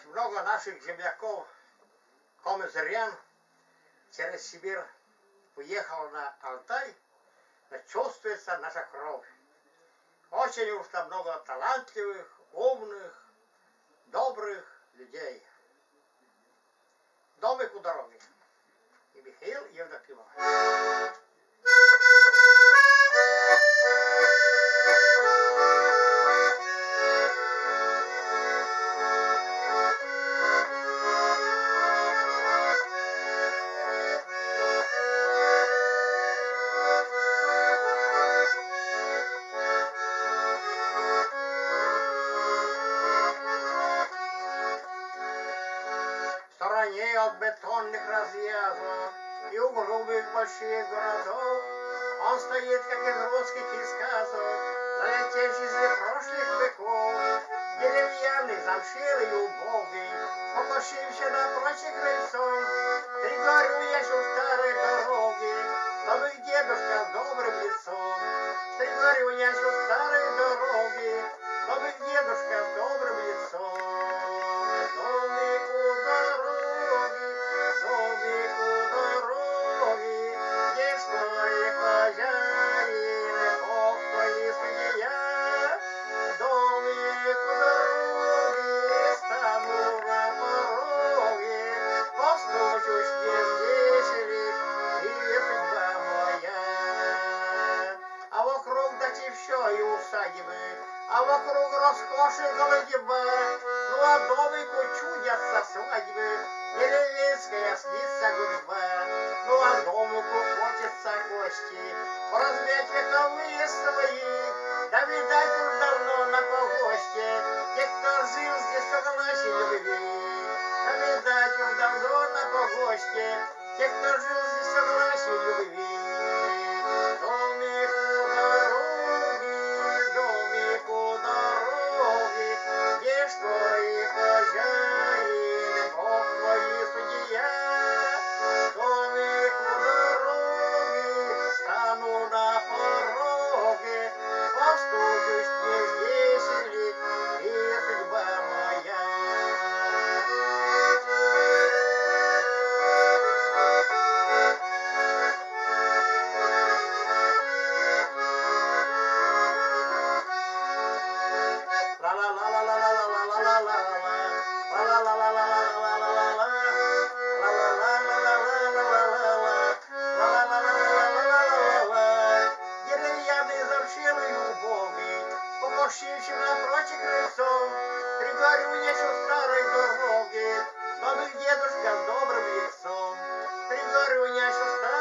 много наших земляков, коммезырян, через Сибирь уехал на Алтай, чувствуется наша кровь. Очень уж там много талантливых, умных, добрых людей. Домик у дороги. И Михаил Евдокимов. В стороне от бетонных разъездов и угловых больших городов он стоит, как из русских сказок, залетевший из прошлых веков, деревянный, замшелый и убогий, покошивший на прочь крыльцом. Пригорю я у старой дороги, чтобы дедушка с добрым лицом. Пригорю я у старой дороги, чтобы дедушка с добрым лицом. Домик у дороги, домик у дороги, где стоит хозяин, Бог твои судья. Домик у дороги, стану на пороге, постучусь здесь ли, и судьба моя. А вокруг дачи все и усадьбы, а вокруг роскоши голодьба. Ну а домику чудятся свадьбы, деревенская снится гудьба. Ну а домику хочется гости, поразмять вековые свои. Да видать уж давно на погосте тех, кто жил здесь в согласии любви. Да видать уж давно на погосте тех, кто жил здесь в согласии любви. Домик у дороги, домик у дороги, где стоит хозяин, Бог твои судья. Домик у дороги, стану на пороге, постучусь не здесь ли, и судьба моя. Деревянный замшелый убогий, покошивший напротив крыльцом, пригорю я у старой дороги, домик дедушка с добрым лицом. Пригорю я у старой